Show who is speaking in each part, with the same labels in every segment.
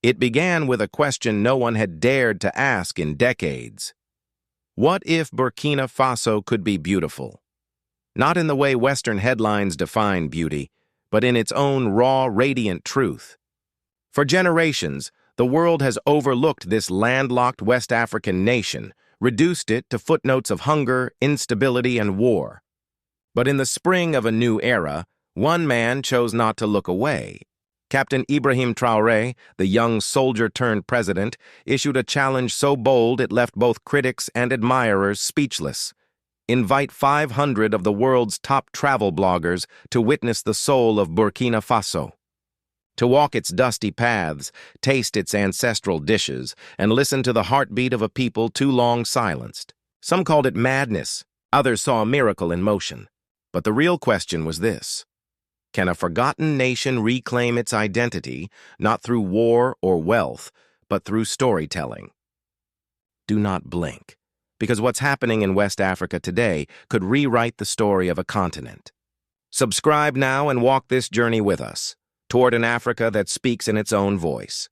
Speaker 1: It began with a question no one had dared to ask in decades. What if Burkina Faso could be beautiful? Not in the way Western headlines define beauty, but in its own raw, radiant truth. For generations, the world has overlooked this landlocked West African nation, reduced it to footnotes of hunger, instability, and war. But in the spring of a new era, one man chose not to look away. Captain Ibrahim Traoré, the young soldier-turned-president, issued a challenge so bold it left both critics and admirers speechless. Invite 500 of the world's top travel bloggers to witness the soul of Burkina Faso. To walk its dusty paths, taste its ancestral dishes, and listen to the heartbeat of a people too long silenced. Some called it madness, others saw a miracle in motion. But the real question was this: can a forgotten nation reclaim its identity, not through war or wealth, but through storytelling? Do not blink, because what's happening in West Africa today could rewrite the story of a continent. Subscribe now and walk this journey with us, toward an Africa that speaks in its own voice.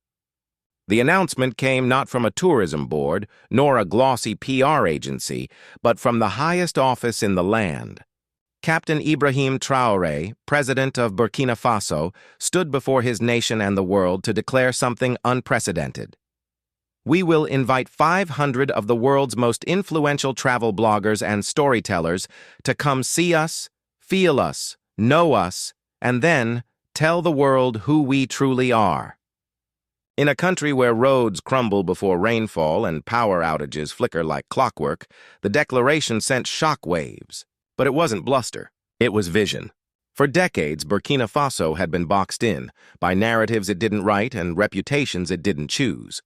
Speaker 1: The announcement came not from a tourism board, nor a glossy PR agency, but from the highest office in the land. Captain Ibrahim Traoré, president of Burkina Faso, stood before his nation and the world to declare something unprecedented. We will invite 500 of the world's most influential travel bloggers and storytellers to come see us, feel us, know us, and then tell the world who we truly are. In a country where roads crumble before rainfall and power outages flicker like clockwork, the declaration sent shockwaves. But it wasn't bluster, it was vision. For decades, Burkina Faso had been boxed in by narratives it didn't write and reputations it didn't choose.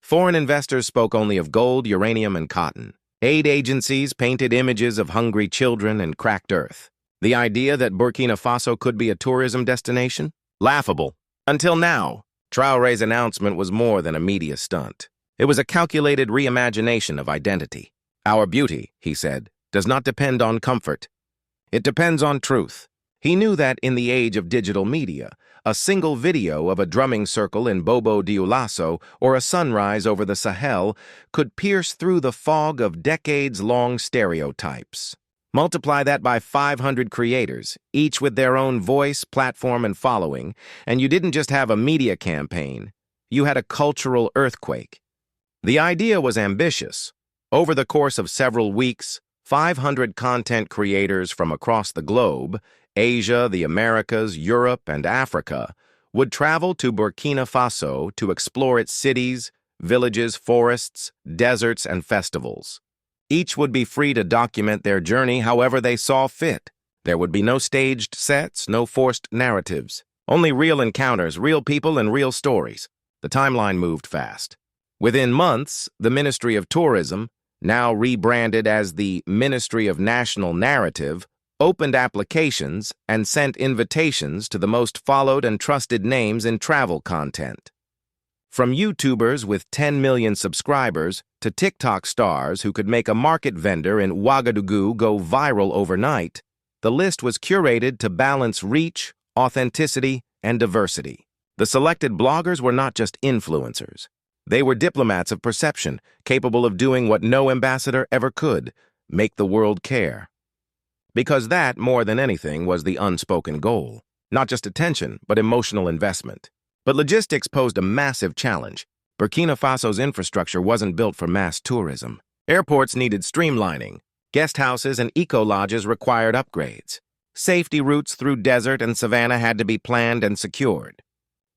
Speaker 1: Foreign investors spoke only of gold, uranium, and cotton. Aid agencies painted images of hungry children and cracked earth. The idea that Burkina Faso could be a tourism destination? Laughable. Until now, Traoré's announcement was more than a media stunt. It was a calculated reimagination of identity. Our beauty, he said, does not depend on comfort. It depends on truth. He knew that in the age of digital media, a single video of a drumming circle in Bobo Dioulasso or a sunrise over the Sahel could pierce through the fog of decades-long stereotypes. Multiply that by 500 creators, each with their own voice, platform, and following, and you didn't just have a media campaign, you had a cultural earthquake. The idea was ambitious. Over the course of several weeks, 500 content creators from across the globe, Asia, the Americas, Europe, and Africa, would travel to Burkina Faso to explore its cities, villages, forests, deserts, and festivals. Each would be free to document their journey however they saw fit. There would be no staged sets, no forced narratives. Only real encounters, real people, and real stories. The timeline moved fast. Within months, the Ministry of Tourism, now rebranded as the Ministry of National Narrative, opened applications and sent invitations to the most followed and trusted names in travel content. From YouTubers with 10 million subscribers to TikTok stars who could make a market vendor in Ouagadougou go viral overnight, the list was curated to balance reach, authenticity, and diversity. The selected bloggers were not just influencers. They were diplomats of perception, capable of doing what no ambassador ever could, make the world care. Because that, more than anything, was the unspoken goal. Not just attention, but emotional investment. But logistics posed a massive challenge. Burkina Faso's infrastructure wasn't built for mass tourism. Airports needed streamlining. Guest houses and eco-lodges required upgrades. Safety routes through desert and savanna had to be planned and secured.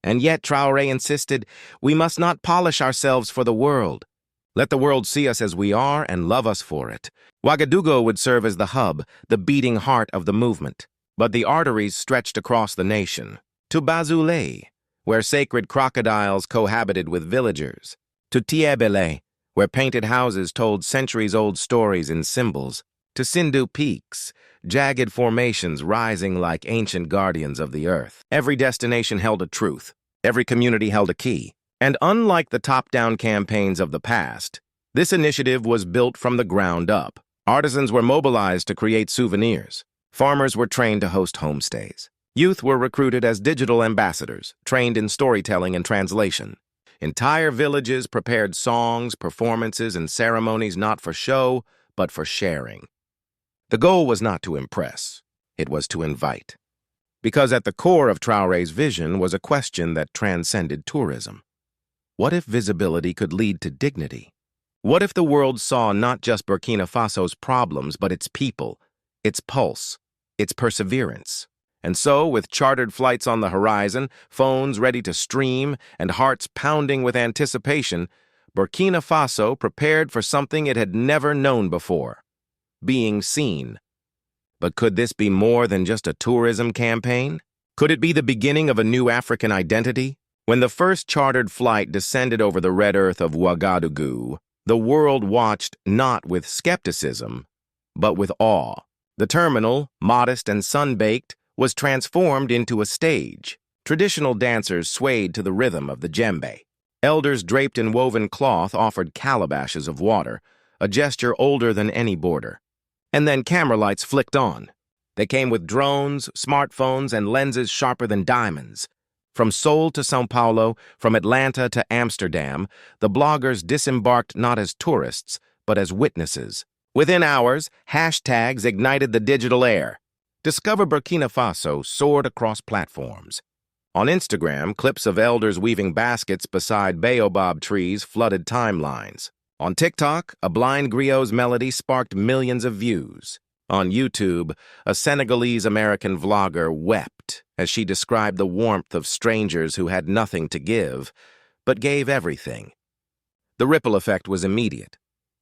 Speaker 1: And yet, Traoré insisted, we must not polish ourselves for the world. Let the world see us as we are and love us for it. Ouagadougou would serve as the hub, the beating heart of the movement. But the arteries stretched across the nation. To Bazoulet, where sacred crocodiles cohabited with villagers. To Tiebele, where painted houses told centuries-old stories in symbols. To Sindou Peaks, jagged formations rising like ancient guardians of the earth. Every destination held a truth. Every community held a key. And unlike the top-down campaigns of the past, this initiative was built from the ground up. Artisans were mobilized to create souvenirs. Farmers were trained to host homestays. Youth were recruited as digital ambassadors, trained in storytelling and translation. Entire villages prepared songs, performances, and ceremonies not for show, but for sharing. The goal was not to impress, it was to invite. Because at the core of Traore's vision was a question that transcended tourism. What if visibility could lead to dignity? What if the world saw not just Burkina Faso's problems, but its people, its pulse, its perseverance? And so, with chartered flights on the horizon, phones ready to stream, and hearts pounding with anticipation, Burkina Faso prepared for something it had never known before: being seen. But could this be more than just a tourism campaign? Could it be the beginning of a new African identity? When the first chartered flight descended over the red earth of Ouagadougou, the world watched not with skepticism, but with awe. The terminal, modest and sun-baked, was transformed into a stage. Traditional dancers swayed to the rhythm of the djembe. Elders draped in woven cloth offered calabashes of water, a gesture older than any border. And then camera lights flicked on. They came with drones, smartphones, and lenses sharper than diamonds. From Seoul to São Paulo, from Atlanta to Amsterdam, the bloggers disembarked not as tourists, but as witnesses. Within hours, hashtags ignited the digital air. Discover Burkina Faso soared across platforms. On Instagram, clips of elders weaving baskets beside baobab trees flooded timelines. On TikTok, a blind griot's melody sparked millions of views. On YouTube, a Senegalese-American vlogger wept as she described the warmth of strangers who had nothing to give, but gave everything. The ripple effect was immediate.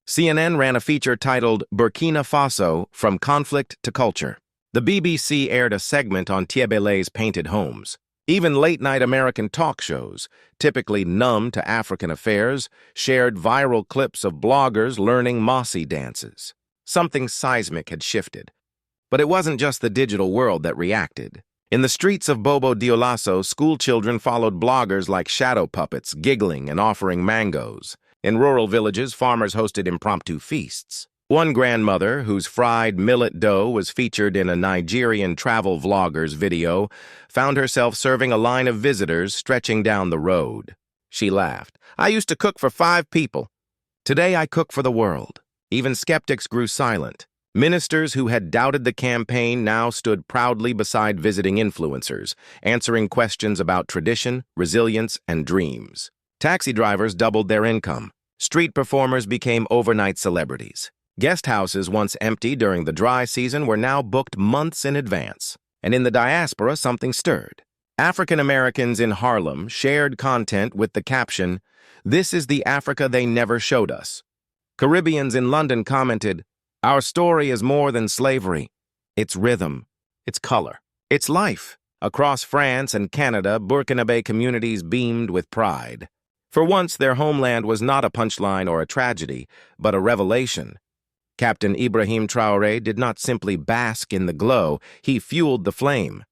Speaker 1: CNN ran a feature titled Burkina Faso: From Conflict to Culture. The BBC aired a segment on Tiebele's painted homes. Even late-night American talk shows, typically numb to African affairs, shared viral clips of bloggers learning Mossi dances. Something seismic had shifted. But it wasn't just the digital world that reacted. In the streets of Bobo Dioulasso, schoolchildren followed bloggers like shadow puppets, giggling and offering mangoes. In rural villages, farmers hosted impromptu feasts. One grandmother, whose fried millet dough was featured in a Nigerian travel vlogger's video, found herself serving a line of visitors stretching down the road. She laughed. "I used to cook for 5 people. Today I cook for the world." Even skeptics grew silent. Ministers who had doubted the campaign now stood proudly beside visiting influencers, answering questions about tradition, resilience, and dreams. Taxi drivers doubled their income. Street performers became overnight celebrities. Guest houses once empty during the dry season were now booked months in advance. And in the diaspora, something stirred. African Americans in Harlem shared content with the caption, "This is the Africa they never showed us." Caribbeans in London commented, "Our story is more than slavery. It's rhythm, it's color, it's life." Across France and Canada, Burkinabe communities beamed with pride. For once, their homeland was not a punchline or a tragedy, but a revelation. Captain Ibrahim Traoré did not simply bask in the glow, he fueled the flame.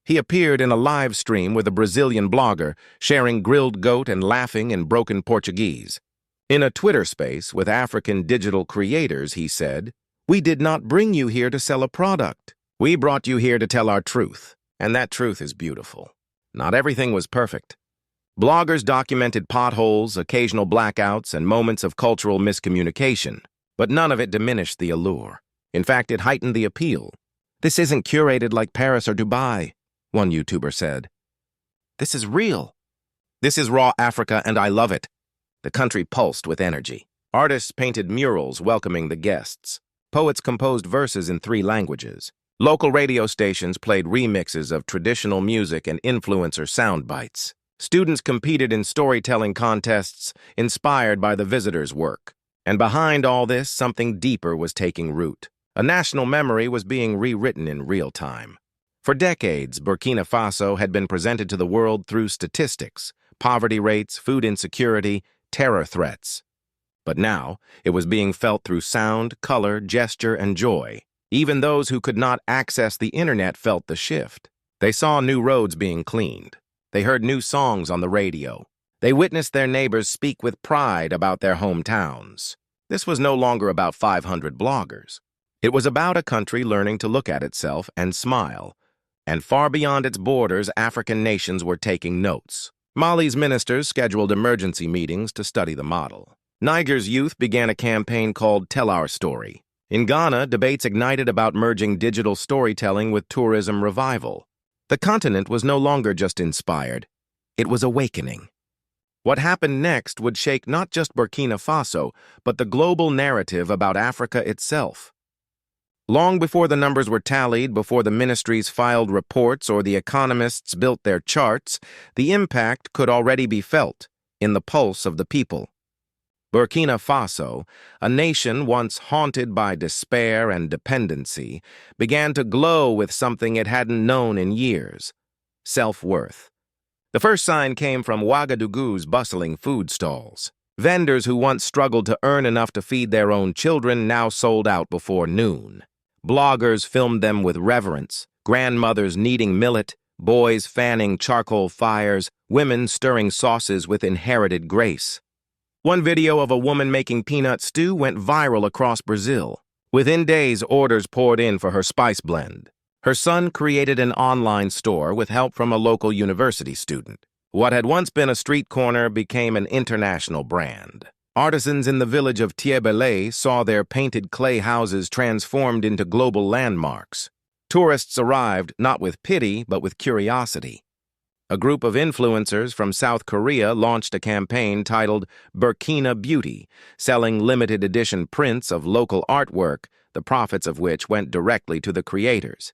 Speaker 1: He appeared in a live stream with a Brazilian blogger, sharing grilled goat and laughing in broken Portuguese. In a Twitter space with African digital creators, he said, "We did not bring you here to sell a product. We brought you here to tell our truth, and that truth is beautiful." Not everything was perfect. Bloggers documented potholes, occasional blackouts, and moments of cultural miscommunication. But none of it diminished the allure. In fact, it heightened the appeal. "This isn't curated like Paris or Dubai," one YouTuber said. "This is real. This is raw Africa, and I love it." The country pulsed with energy. Artists painted murals welcoming the guests. Poets composed verses in 3 languages. Local radio stations played remixes of traditional music and influencer sound bites. Students competed in storytelling contests inspired by the visitors' work. And behind all this, something deeper was taking root. A national memory was being rewritten in real time. For decades, Burkina Faso had been presented to the world through statistics, poverty rates, food insecurity, terror threats. But now, it was being felt through sound, color, gesture, and joy. Even those who could not access the internet felt the shift. They saw new roads being cleaned. They heard new songs on the radio. They witnessed their neighbors speak with pride about their hometowns. This was no longer about 500 bloggers. It was about a country learning to look at itself and smile. And far beyond its borders, African nations were taking notes. Mali's ministers scheduled emergency meetings to study the model. Niger's youth began a campaign called Tell Our Story. In Ghana, debates ignited about merging digital storytelling with tourism revival. The continent was no longer just inspired, it was awakening. What happened next would shake not just Burkina Faso, but the global narrative about Africa itself. Long before the numbers were tallied, before the ministries filed reports or the economists built their charts, the impact could already be felt in the pulse of the people. Burkina Faso, a nation once haunted by despair and dependency, began to glow with something it hadn't known in years: self-worth. The first sign came from Ouagadougou's bustling food stalls. Vendors who once struggled to earn enough to feed their own children now sold out before noon. Bloggers filmed them with reverence, grandmothers kneading millet, boys fanning charcoal fires, women stirring sauces with inherited grace. One video of a woman making peanut stew went viral across Brazil. Within days, orders poured in for her spice blend. Her son created an online store with help from a local university student. What had once been a street corner became an international brand. Artisans in the village of Tiebele saw their painted clay houses transformed into global landmarks. Tourists arrived not with pity, but with curiosity. A group of influencers from South Korea launched a campaign titled Burkina Beauty, selling limited edition prints of local artwork, the profits of which went directly to the creators.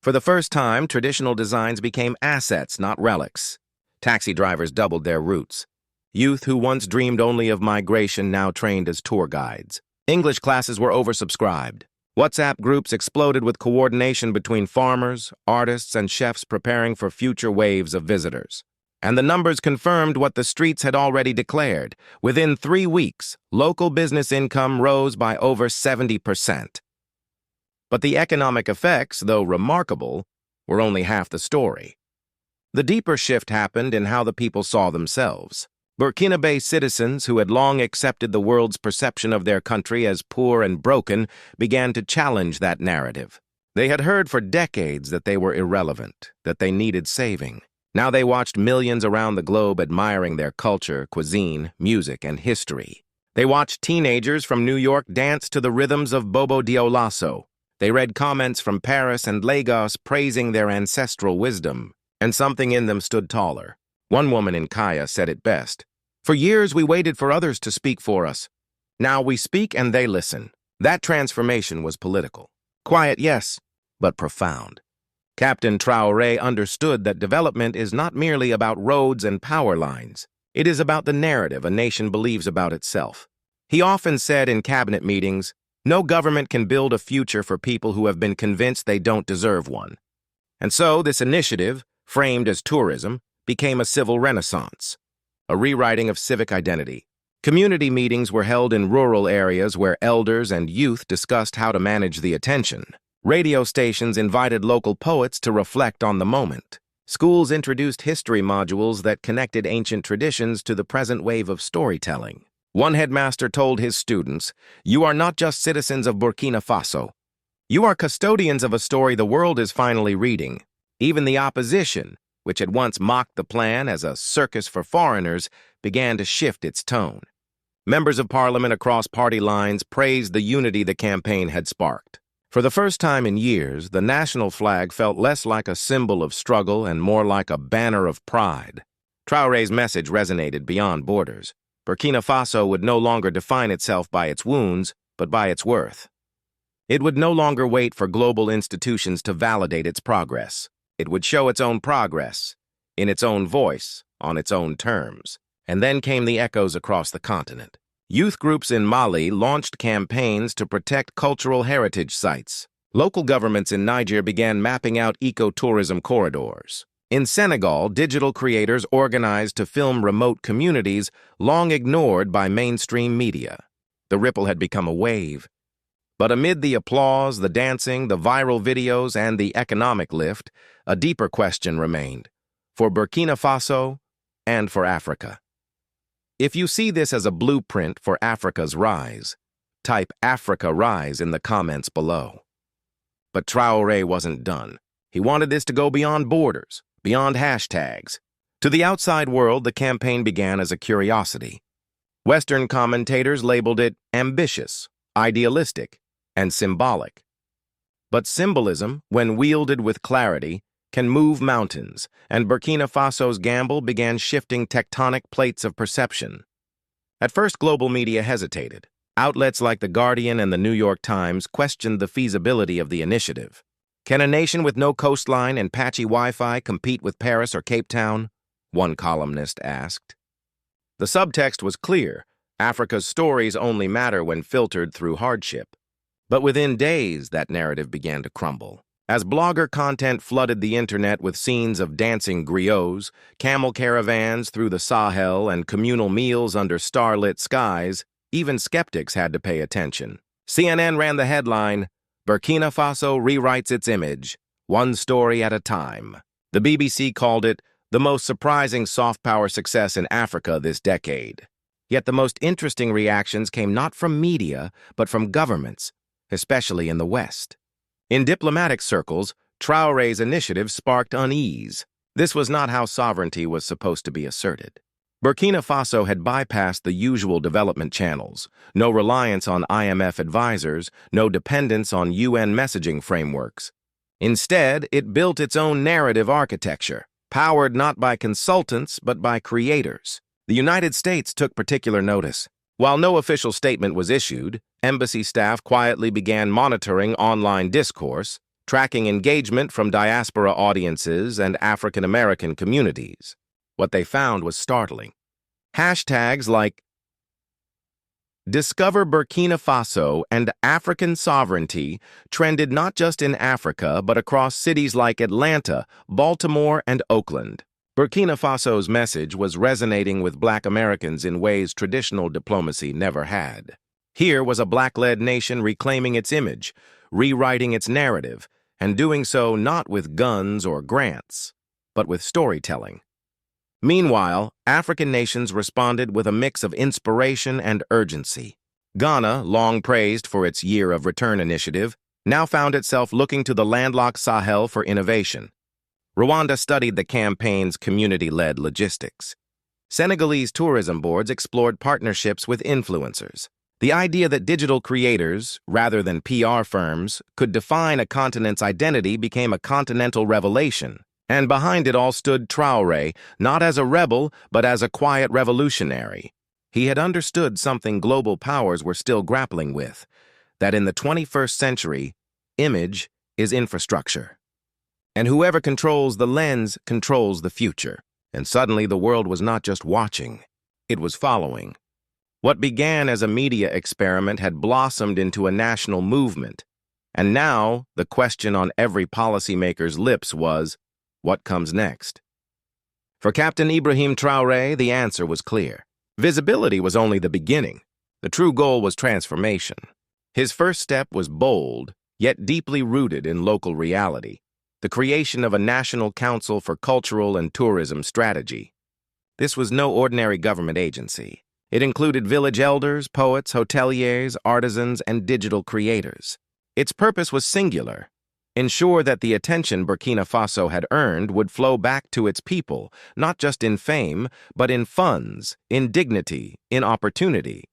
Speaker 1: For the first time, traditional designs became assets, not relics. Taxi drivers doubled their routes. Youth who once dreamed only of migration now trained as tour guides. English classes were oversubscribed. WhatsApp groups exploded with coordination between farmers, artists, and chefs preparing for future waves of visitors. And the numbers confirmed what the streets had already declared. Within 3 weeks, local business income rose by over 70%. But the economic effects, though remarkable, were only half the story. The deeper shift happened in how the people saw themselves. Burkina-Faso citizens who had long accepted the world's perception of their country as poor and broken began to challenge that narrative. They had heard for decades that they were irrelevant, that they needed saving. Now they watched millions around the globe admiring their culture, cuisine, music, and history. They watched teenagers from New York dance to the rhythms of Bobo Dioulasso. They read comments from Paris and Lagos praising their ancestral wisdom, and something in them stood taller. One woman in Kaya said it best: "For years we waited for others to speak for us. Now we speak and they listen." That transformation was political. Quiet, yes, but profound. Captain Traore understood that development is not merely about roads and power lines. It is about the narrative a nation believes about itself. He often said in cabinet meetings, "No government can build a future for people who have been convinced they don't deserve one." And so this initiative, framed as tourism, became a civil renaissance, a rewriting of civic identity. Community meetings were held in rural areas where elders and youth discussed how to manage the attention. Radio stations invited local poets to reflect on the moment. Schools introduced history modules that connected ancient traditions to the present wave of storytelling. One headmaster told his students, "You are not just citizens of Burkina Faso. You are custodians of a story the world is finally reading." Even the opposition, which had once mocked the plan as a circus for foreigners, began to shift its tone. Members of parliament across party lines praised the unity the campaign had sparked. For the first time in years, the national flag felt less like a symbol of struggle and more like a banner of pride. Traore's message resonated beyond borders. Burkina Faso would no longer define itself by its wounds, but by its worth. It would no longer wait for global institutions to validate its progress. It would show its own progress, in its own voice, on its own terms. And then came the echoes across the continent. Youth groups in Mali launched campaigns to protect cultural heritage sites. Local governments in Niger began mapping out ecotourism corridors. In Senegal, digital creators organized to film remote communities long ignored by mainstream media. The ripple had become a wave. But amid the applause, the dancing, the viral videos, and the economic lift, a deeper question remained, for Burkina Faso and for Africa. If you see this as a blueprint for Africa's rise, type Africa Rise in the comments below. But Traore wasn't done. He wanted this to go beyond borders, beyond hashtags. To the outside world, the campaign began as a curiosity. Western commentators labeled it ambitious, idealistic, and symbolic. But symbolism, when wielded with clarity, can move mountains, and Burkina Faso's gamble began shifting tectonic plates of perception. At first, global media hesitated. Outlets like The Guardian and the New York Times questioned the feasibility of the initiative. Can a nation with no coastline and patchy Wi-Fi compete with Paris or Cape Town? One columnist asked. The subtext was clear. Africa's stories only matter when filtered through hardship. But within days, that narrative began to crumble. As blogger content flooded the internet with scenes of dancing griots, camel caravans through the Sahel, and communal meals under starlit skies, even skeptics had to pay attention. CNN ran the headline, "Burkina Faso rewrites its image, one story at a time." The BBC called it the most surprising soft power success in Africa this decade. Yet the most interesting reactions came not from media, but from governments, especially in the West. In diplomatic circles, Traore's initiative sparked unease. This was not how sovereignty was supposed to be asserted. Burkina Faso had bypassed the usual development channels, no reliance on IMF advisors, no dependence on UN messaging frameworks. Instead, it built its own narrative architecture, powered not by consultants but by creators. The United States took particular notice. While no official statement was issued, embassy staff quietly began monitoring online discourse, tracking engagement from diaspora audiences and African American communities. What they found was startling. Hashtags like Discover Burkina Faso and African Sovereignty trended not just in Africa but across cities like Atlanta, Baltimore, and Oakland. Burkina Faso's message was resonating with Black Americans in ways traditional diplomacy never had. Here was a Black-led nation reclaiming its image, rewriting its narrative, and doing so not with guns or grants, but with storytelling. Meanwhile, African nations responded with a mix of inspiration and urgency. Ghana, long praised for its Year of Return initiative, now found itself looking to the landlocked Sahel for innovation. Rwanda studied the campaign's community-led logistics. Senegalese tourism boards explored partnerships with influencers. The idea that digital creators, rather than PR firms, could define a continent's identity became a continental revelation. And behind it all stood Traore, not as a rebel, but as a quiet revolutionary. He had understood something global powers were still grappling with, that in the 21st century, image is infrastructure. And whoever controls the lens controls the future. And suddenly the world was not just watching, it was following. What began as a media experiment had blossomed into a national movement. And now, the question on every policymaker's lips was, what comes next? For Captain Ibrahim Traoré, the answer was clear. Visibility was only the beginning. The true goal was transformation. His first step was bold, yet deeply rooted in local reality. The creation of a National Council for Cultural and Tourism Strategy. This was no ordinary government agency. It included village elders, poets, hoteliers, artisans, and digital creators. Its purpose was singular: ensure that the attention Burkina Faso had earned would flow back to its people, not just in fame, but in funds, in dignity, in opportunity.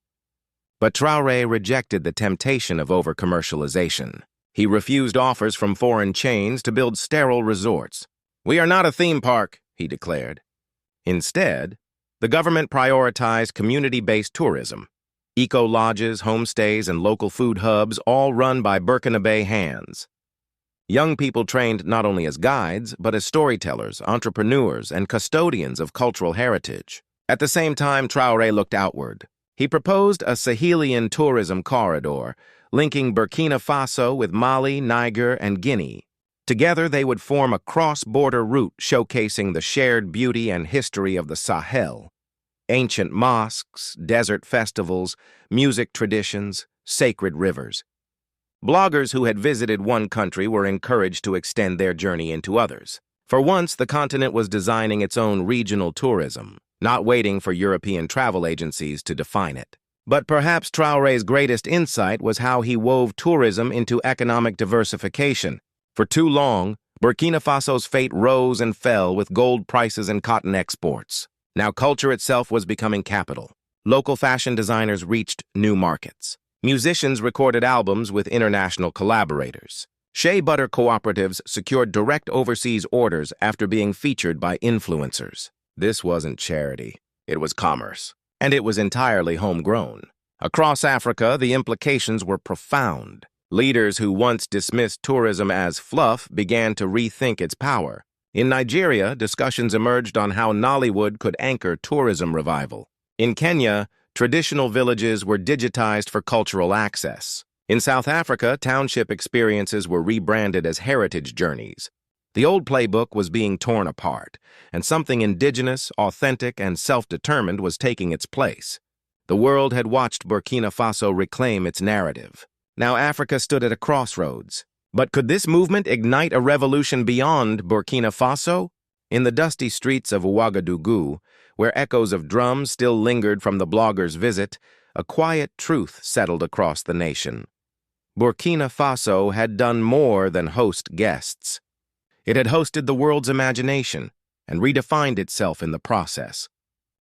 Speaker 1: But Traoré rejected the temptation of over-commercialization. He refused offers from foreign chains to build sterile resorts. "We are not a theme park," he declared. Instead, the government prioritized community-based tourism. Eco-lodges, homestays, and local food hubs, all run by Burkinabe hands. Young people trained not only as guides, but as storytellers, entrepreneurs, and custodians of cultural heritage. At the same time, Traoré looked outward. He proposed a Sahelian tourism corridor, linking Burkina Faso with Mali, Niger, and Guinea. Together, they would form a cross-border route showcasing the shared beauty and history of the Sahel. Ancient mosques, desert festivals, music traditions, sacred rivers. Bloggers who had visited one country were encouraged to extend their journey into others. For once, the continent was designing its own regional tourism, not waiting for European travel agencies to define it. But perhaps Traoré's greatest insight was how he wove tourism into economic diversification. For too long, Burkina Faso's fate rose and fell with gold prices and cotton exports. Now culture itself was becoming capital. Local fashion designers reached new markets. Musicians recorded albums with international collaborators. Shea butter cooperatives secured direct overseas orders after being featured by influencers. This wasn't charity. It was commerce. And it was entirely homegrown. Across Africa, the implications were profound. Leaders who once dismissed tourism as fluff began to rethink its power. In Nigeria, discussions emerged on how Nollywood could anchor tourism revival. In Kenya, traditional villages were digitized for cultural access. In South Africa, township experiences were rebranded as heritage journeys. The old playbook was being torn apart, and something indigenous, authentic, and self-determined was taking its place. The world had watched Burkina Faso reclaim its narrative. Now Africa stood at a crossroads. But could this movement ignite a revolution beyond Burkina Faso? In the dusty streets of Ouagadougou, where echoes of drums still lingered from the blogger's visit, a quiet truth settled across the nation. Burkina Faso had done more than host guests. It had hosted the world's imagination and redefined itself in the process.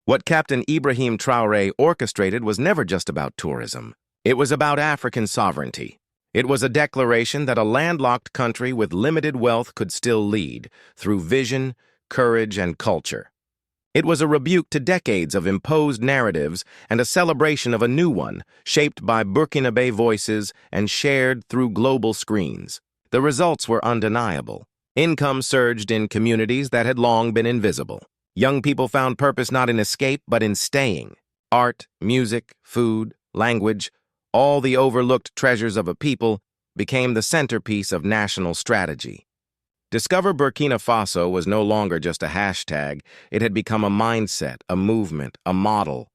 Speaker 1: What Captain Ibrahim Traoré orchestrated was never just about tourism. It was about African sovereignty. It was a declaration that a landlocked country with limited wealth could still lead through vision, courage, and culture. It was a rebuke to decades of imposed narratives and a celebration of a new one, shaped by Burkinabe voices and shared through global screens. The results were undeniable. Income surged in communities that had long been invisible. Young people found purpose not in escape, but in staying. Art, music, food, language, all the overlooked treasures of a people, became the centerpiece of national strategy. Discover Burkina Faso was no longer just a hashtag. It had become a mindset, a movement, a model.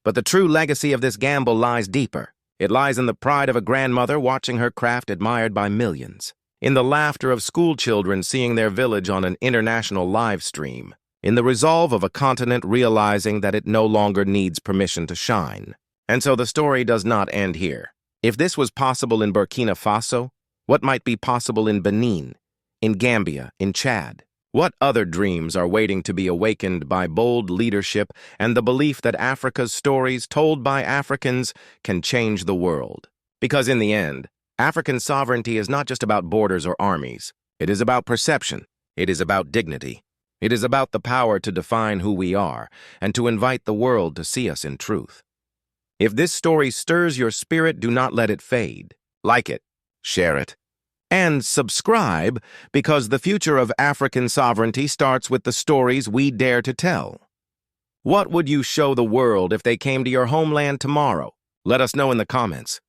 Speaker 1: But the true legacy of this gamble lies deeper. It lies in the pride of a grandmother watching her craft admired by millions, in the laughter of school children seeing their village on an international live stream, in the resolve of a continent realizing that it no longer needs permission to shine. And so the story does not end here. If this was possible in Burkina Faso, what might be possible in Benin, in Gambia, in Chad? What other dreams are waiting to be awakened by bold leadership and the belief that Africa's stories told by Africans can change the world? Because in the end, African sovereignty is not just about borders or armies. It is about perception. It is about dignity. It is about the power to define who we are and to invite the world to see us in truth. If this story stirs your spirit, do not let it fade. Like it, share it, and subscribe, because the future of African sovereignty starts with the stories we dare to tell. What would you show the world if they came to your homeland tomorrow? Let us know in the comments.